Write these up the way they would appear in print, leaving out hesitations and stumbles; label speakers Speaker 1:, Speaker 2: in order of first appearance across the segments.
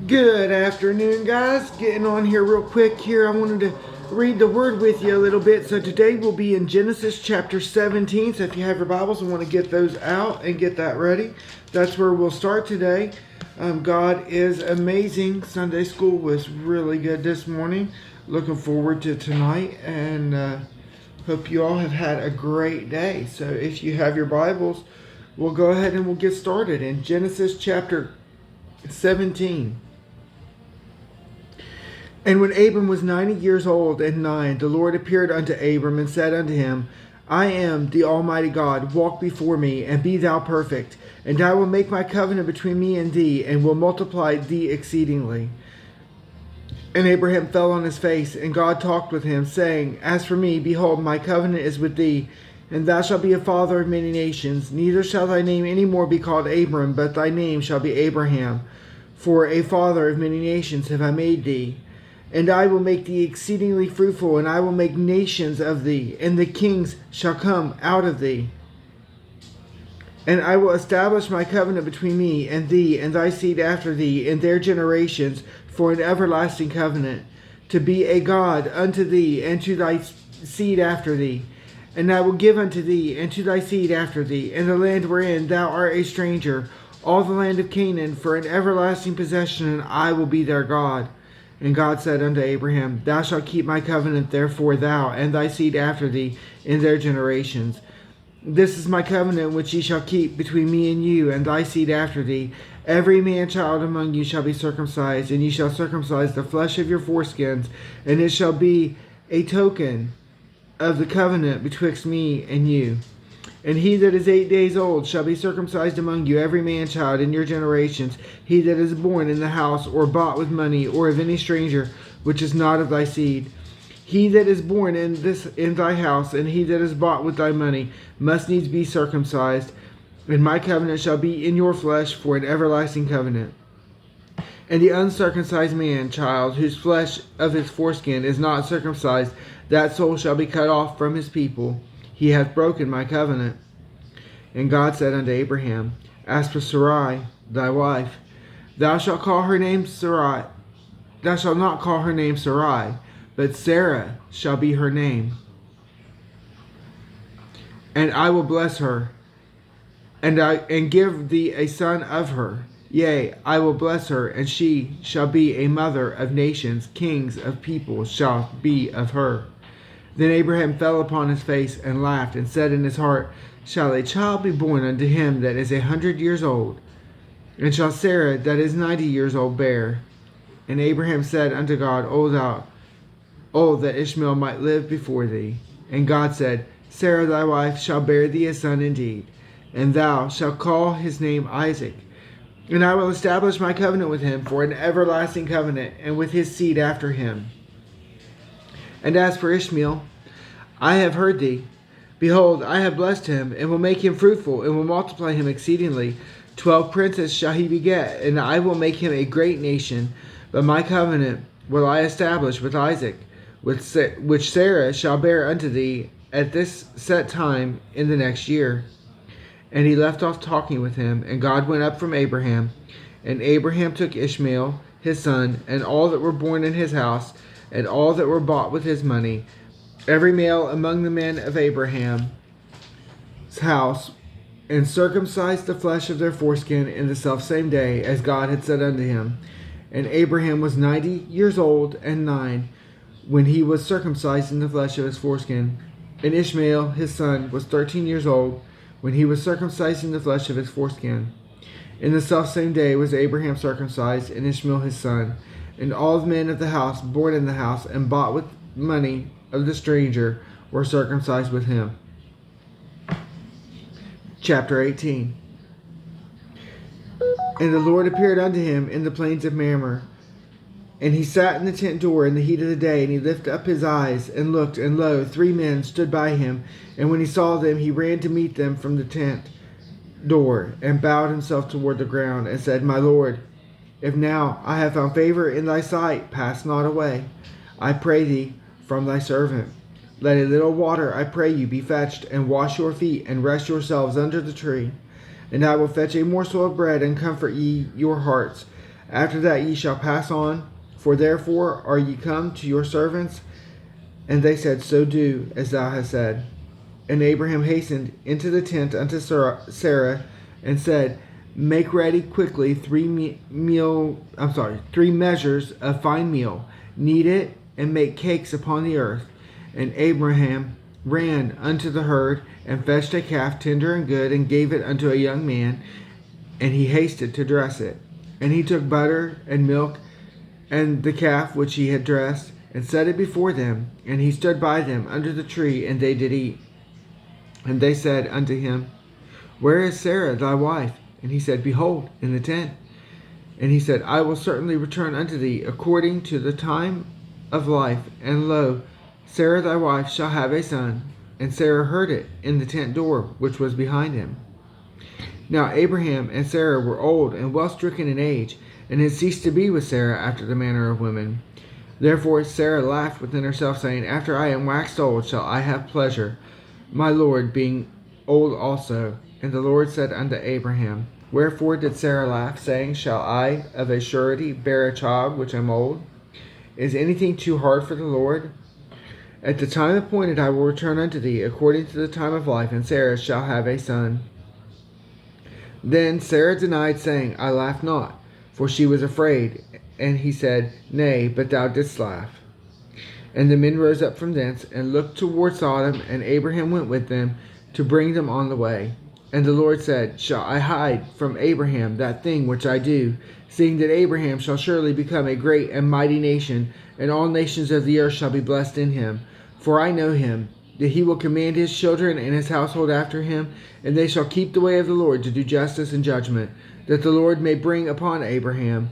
Speaker 1: Good afternoon, guys. Getting on here real quick here. I wanted to read the word with you a little bit. So today we'll be in Genesis chapter 17. So if you have your Bibles, I want to get those out and get that ready. That's where we'll start today. God is amazing. Sunday school was really good this morning. Looking forward to tonight, and hope you all have had a great day. So if you have your Bibles, we'll go ahead and we'll get started in Genesis chapter 17. And when Abram was 90 years old and 9, the Lord appeared unto Abram and said unto him, I am the Almighty God, walk before me, and be thou perfect. And I will make my covenant between me and thee, and will multiply thee exceedingly. And Abraham fell on his face, and God talked with him, saying, As for me, behold, my covenant is with thee, and thou shalt be a father of many nations. Neither shall thy name any more be called Abram, but thy name shall be Abraham. For a father of many nations have I made thee. And I will make thee exceedingly fruitful, and I will make nations of thee, and the kings shall come out of thee. And I will establish my covenant between me and thee and thy seed after thee in their generations for an everlasting covenant, to be a God unto thee and to thy seed after thee. And I will give unto thee and to thy seed after thee in the land wherein thou art a stranger, all the land of Canaan, for an everlasting possession, and I will be their God. And God said unto Abraham, Thou shalt keep my covenant, therefore thou and thy seed after thee in their generations. This is my covenant which ye shall keep between me and you and thy seed after thee. Every man child among you shall be circumcised, and ye shall circumcise the flesh of your foreskins, and it shall be a token of the covenant betwixt me and you. And he that is 8 days old shall be circumcised among you, every man child in your generations, he that is born in the house, or bought with money, or of any stranger, which is not of thy seed. He that is born in thy house, and he that is bought with thy money, must needs be circumcised. And my covenant shall be in your flesh for an everlasting covenant. And the uncircumcised man child, whose flesh of his foreskin is not circumcised, that soul shall be cut off from his people. He hath broken my covenant. And God said unto Abraham, As for Sarai, thy wife, thou shalt call her name Sarai. Thou shalt not call her name Sarai, but Sarah shall be her name. And I will bless her, and give thee a son of her. Yea, I will bless her, and she shall be a mother of nations. Kings of peoples shall be of her. Then Abraham fell upon his face and laughed, and said in his heart, Shall a child be born unto him that is 100 years old? And shall Sarah that is 90 years old bear? And Abraham said unto God, O that Ishmael might live before thee. And God said, Sarah thy wife shall bear thee a son indeed, and thou shalt call his name Isaac. And I will establish my covenant with him for an everlasting covenant, and with his seed after him. And as for Ishmael, I have heard thee. Behold, I have blessed him, and will make him fruitful, and will multiply him exceedingly. 12 princes shall he beget, and I will make him a great nation. But my covenant will I establish with Isaac, which Sarah shall bear unto thee at this set time in the next year. And he left off talking with him, and God went up from Abraham. And Abraham took Ishmael his son, and all that were born in his house, and all that were bought with his money, every male among the men of Abraham's house, and circumcised the flesh of their foreskin in the selfsame day, as God had said unto him. And Abraham was 90 years old and 9, when he was circumcised in the flesh of his foreskin. And Ishmael his son was 13 years old, when he was circumcised in the flesh of his foreskin. In the selfsame day was Abraham circumcised, and Ishmael his son. And all the men of the house, born in the house, and bought with money of the stranger, were circumcised with him. Chapter 18. And the Lord appeared unto him in the plains of Mamre. And he sat in the tent door in the heat of the day, and he lifted up his eyes, and looked, and lo, 3 men stood by him. And when he saw them, he ran to meet them from the tent door, and bowed himself toward the ground, and said, My Lord, if now I have found favor in thy sight, pass not away, I pray thee, from thy servant. Let a little water, I pray you, be fetched, and wash your feet, and rest yourselves under the tree. and I will fetch a morsel of bread, and comfort ye your hearts. After that ye shall pass on, for therefore are ye come to your servants? And they said, So do as thou hast said. And Abraham hastened into the tent unto Sarah, and said, Make ready quickly 3 measures of fine meal, knead it, and make cakes upon the earth. And Abraham ran unto the herd, and fetched a calf tender and good, and gave it unto a young man, and he hasted to dress it. And he took butter and milk, and the calf which he had dressed, and set it before them. And he stood by them under the tree, and they did eat. And they said unto him, Where is Sarah thy wife? And he said, Behold, in the tent. And he said, I will certainly return unto thee according to the time of life. And lo, Sarah thy wife shall have a son. And Sarah heard it in the tent door which was behind him. Now Abraham and Sarah were old and well stricken in age, and had ceased to be with Sarah after the manner of women. Therefore Sarah laughed within herself, saying, After I am waxed old shall I have pleasure, my Lord being old also. And the Lord said unto Abraham, Wherefore did Sarah laugh, saying, Shall I of a surety bear a child which am old? Is anything too hard for the Lord? At the time appointed I will return unto thee according to the time of life, and Sarah shall have a son. Then Sarah denied, saying, I laughed not, for she was afraid. And he said, Nay, but thou didst laugh. And the men rose up from thence, and looked toward Sodom, and Abraham went with them to bring them on the way. And the Lord said, Shall I hide from Abraham that thing which I do, seeing that Abraham shall surely become a great and mighty nation, and all nations of the earth shall be blessed in him? For I know him, that he will command his children and his household after him, and they shall keep the way of the Lord to do justice and judgment, that the Lord may bring upon Abraham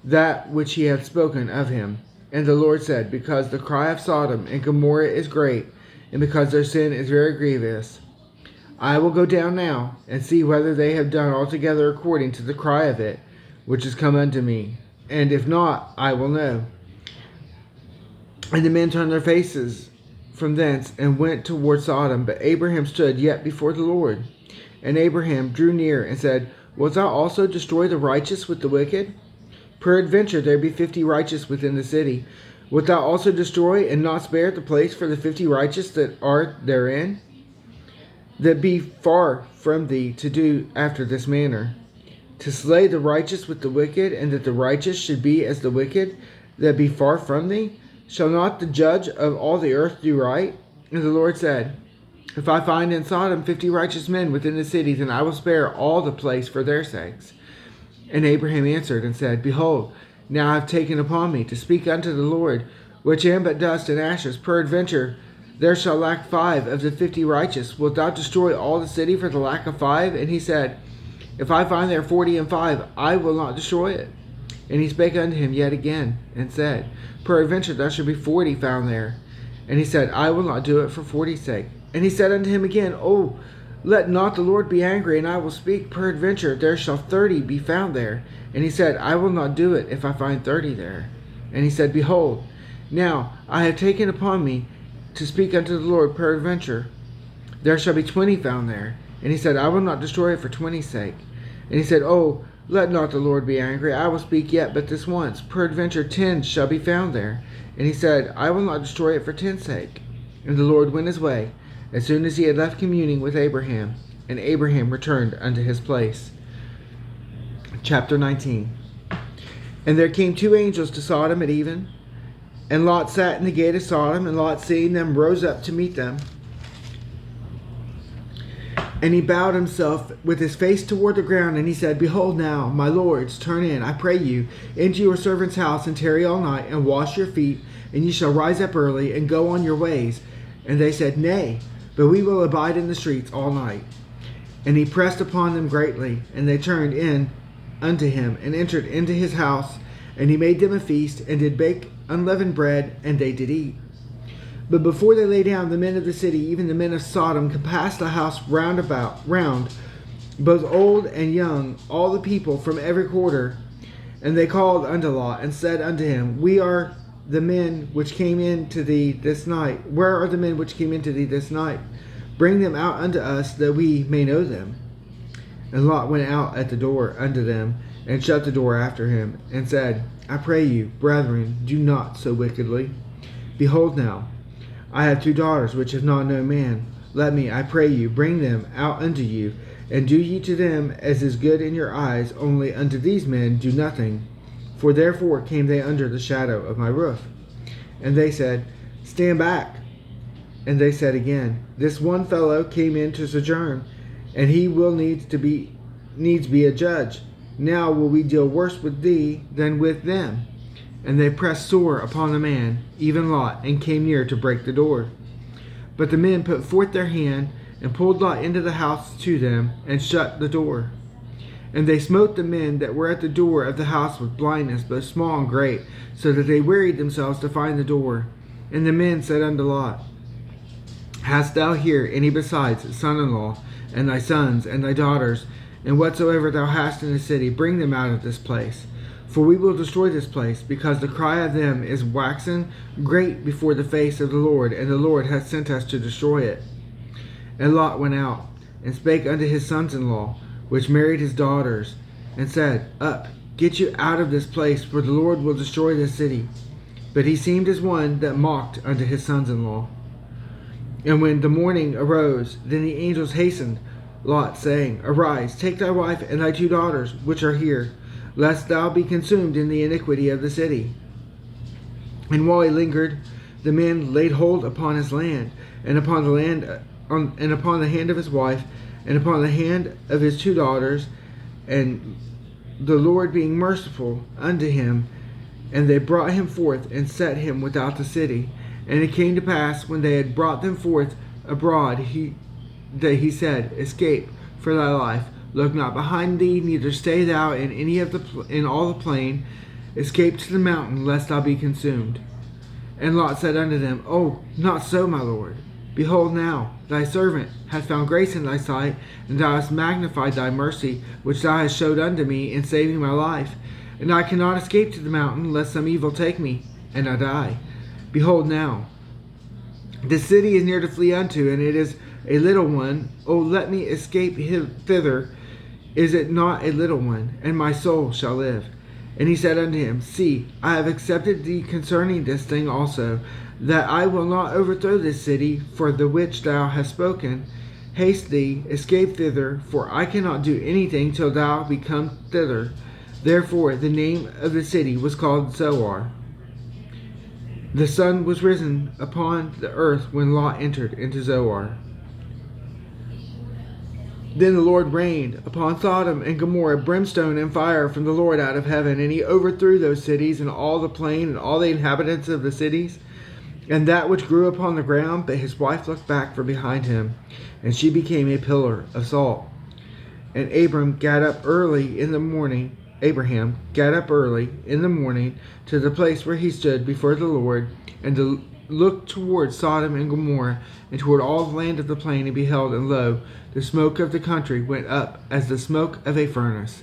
Speaker 1: that which he hath spoken of him. And the Lord said, Because the cry of Sodom and Gomorrah is great, and because their sin is very grievous, I will go down now, and see whether they have done altogether according to the cry of it, which is come unto me. And if not, I will know. And the men turned their faces from thence, and went toward Sodom. But Abraham stood yet before the Lord. And Abraham drew near, and said, Wilt thou also destroy the righteous with the wicked? Peradventure there be 50 righteous within the city. Wilt thou also destroy, and not spare the place for the 50 righteous that are therein? That be far from thee to do after this manner, to slay the righteous with the wicked, and that the righteous should be as the wicked, that be far from thee? Shall not the judge of all the earth do right? And the Lord said, If I find in Sodom 50 righteous men within the city, then I will spare all the place for their sakes. And Abraham answered and said, Behold, now I have taken upon me to speak unto the Lord, which am but dust and ashes. Peradventure there shall lack 5 of the 50 righteous. Wilt thou destroy all the city for the lack of 5? And he said, If I find there 40 and 5, I will not destroy it. And he spake unto him yet again, and said, Peradventure there shall be 40 found there. And he said, I will not do it for 40's sake. And he said unto him again, Oh, let not the Lord be angry, and I will speak. Peradventure there shall 30 be found there. And he said, I will not do it if I find 30 there. And he said, Behold, now I have taken upon me to speak unto the Lord. Peradventure there shall be 20 found there. And he said, I will not destroy it for 20's sake. And he said, Oh, let not the Lord be angry, I will speak yet but this once. Peradventure 10 shall be found there. And he said, I will not destroy it for 10's sake. And the Lord went his way, as soon as he had left communing with Abraham. And Abraham returned unto his place. Chapter 19. And there came 2 angels to Sodom at even, and Lot sat in the gate of Sodom, and Lot, seeing them, rose up to meet them. And he bowed himself with his face toward the ground, and he said, Behold now, my lords, turn in, I pray you, into your servant's house, and tarry all night, and wash your feet, and ye shall rise up early, and go on your ways. And they said, Nay, but we will abide in the streets all night. And he pressed upon them greatly, and they turned in unto him, and entered into his house, and he made them a feast, and did bake unleavened bread, and they did eat. But before they lay down, the men of the city, even the men of Sodom, compassed the house round, both old and young, all the people from every quarter. And they called unto Lot, and said unto him, We are the men which came in to thee this night. Where are the men which came into thee this night? Bring them out unto us, that we may know them. And Lot went out at the door unto them, and shut the door after him, and said, I pray you, brethren, do not so wickedly. Behold now, I have 2 daughters which have not known man. Let me, I pray you, bring them out unto you, and do ye to them as is good in your eyes, only unto these men do nothing. For therefore came they under the shadow of my roof. And they said, Stand back. And they said again, This one fellow came in to sojourn, and he will needs be a judge. Now will we deal worse with thee than with them. And they pressed sore upon the man, even Lot, and came near to break the door. But the men put forth their hand, and pulled Lot into the house to them, and shut the door. And they smote the men that were at the door of the house with blindness, both small and great, so that they wearied themselves to find the door. And the men said unto Lot, Hast thou here any besides son-in-law, and thy sons, and thy daughters, and whatsoever thou hast in the city, bring them out of this place. For we will destroy this place, because the cry of them is waxen great before the face of the Lord, and the Lord hath sent us to destroy it. And Lot went out, and spake unto his sons-in-law, which married his daughters, and said, Up, get you out of this place, for the Lord will destroy this city. But he seemed as one that mocked unto his sons-in-law. And when the morning arose, then the angels hastened Lot, saying, Arise, take thy wife and thy 2 daughters, which are here, lest thou be consumed in the iniquity of the city. And while he lingered, the men laid hold upon his land, and upon the and upon the hand of his wife, and upon the hand of his 2 daughters, and the Lord being merciful unto him, and they brought him forth and set him without the city. And it came to pass, when they had brought them forth abroad, that he said, Escape for thy life, look not behind thee, neither stay thou in in all the plain. Escape to the mountain, lest thou be consumed. And Lot said unto them, Oh, not so, my lord. Behold now, thy servant hath found grace in thy sight, and thou hast magnified thy mercy, which thou hast showed unto me in saving my life. And I cannot escape to the mountain, lest some evil take me, and I die. Behold now, the city is near to flee unto, and it is a little one. Oh, let me escape thither. Is it not a little one? And my soul shall live. And he said unto him, See, I have accepted thee concerning this thing also, that I will not overthrow this city for the which thou hast spoken. Haste thee, escape thither, for I cannot do anything till thou be come thither. Therefore the name of the city was called Zoar. The sun was risen upon the earth when Lot entered into Zoar. Then the Lord rained upon Sodom and Gomorrah brimstone and fire from the Lord out of heaven, and he overthrew those cities and all the plain and all the inhabitants of the cities, and that which grew upon the ground. But his wife looked back from behind him, and she became a pillar of salt. And Abraham got up early in the morning to the place where he stood before the Lord, and to look toward Sodom and Gomorrah, and toward all the land of the plain, and beheld, and lo, the smoke of the country went up as the smoke of a furnace.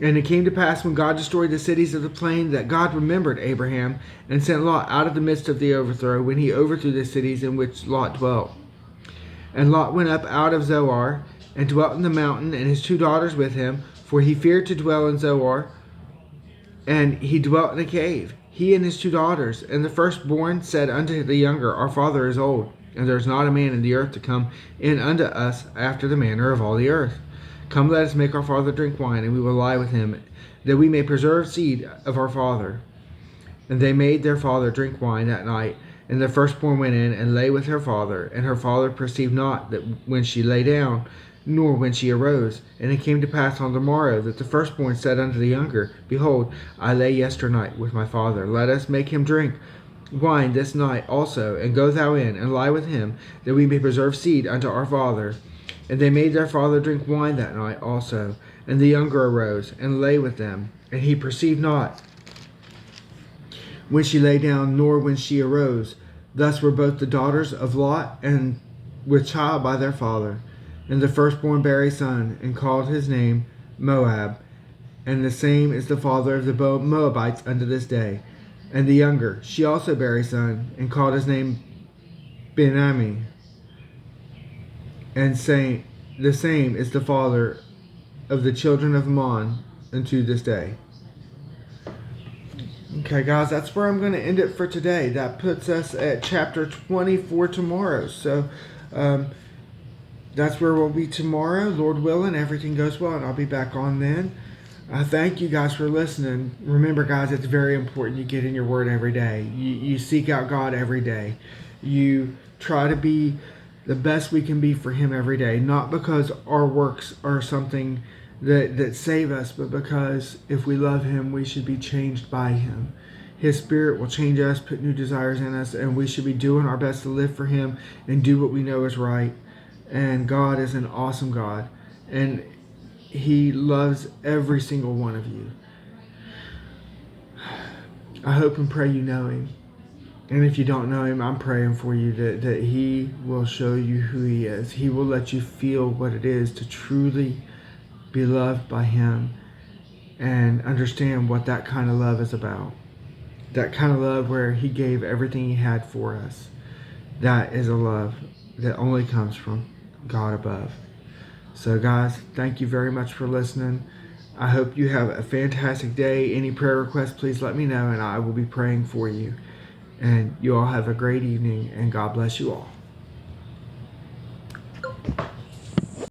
Speaker 1: And it came to pass, when God destroyed the cities of the plain, that God remembered Abraham, and sent Lot out of the midst of the overthrow, when he overthrew the cities in which Lot dwelt. And Lot went up out of Zoar, and dwelt in the mountain, and his 2 daughters with him, for he feared to dwell in Zoar, and he dwelt in a cave, he and his 2 daughters. And the firstborn said unto the younger, Our father is old, and there is not a man in the earth to come in unto us after the manner of all the earth. Come, let us make our father drink wine, and we will lie with him, that we may preserve seed of our father. And they made their father drink wine that night. And the firstborn went in and lay with her father, and her father perceived not that when she lay down, nor when she arose. And it came to pass on the morrow, that the firstborn said unto the younger, Behold, I lay yesternight with my father. Let us make him drink wine this night also, and go thou in, and lie with him, that we may preserve seed unto our father. And they made their father drink wine that night also. And the younger arose, and lay with them. And he perceived not when she lay down, nor when she arose. Thus were both the daughters of Lot and with child by their father. And the firstborn bare a son, and called his name Moab. And the same is the father of the Moabites unto this day. And the younger, she also bare a son, and called his name Ben-ammi. And the same is the father of the children of Ammon unto this day. Okay, guys, that's where I'm going to end it for today. That puts us at chapter 24 tomorrow. So that's where we'll be tomorrow. Lord willing, everything goes well, and I'll be back on then. Thank you guys for listening. Remember, guys, it's very important you get in your word every day. You seek out God every day. You try to be the best we can be for Him every day. Not because our works are something that save us, but because if we love Him, we should be changed by Him. His Spirit will change us, put new desires in us, and we should be doing our best to live for Him and do what we know is right. And God is an awesome God. And He loves every single one of you. I hope and pray you know Him. And if you don't know Him, I'm praying for you that He will show you who He is. He will let you feel what it is to truly be loved by Him and understand what that kind of love is about. That kind of love where He gave everything He had for us. That is a love that only comes from God above. So guys, thank you very much for listening. I hope you have a fantastic day. Any prayer requests, please let me know and I will be praying for you. And you all have a great evening and God bless you all.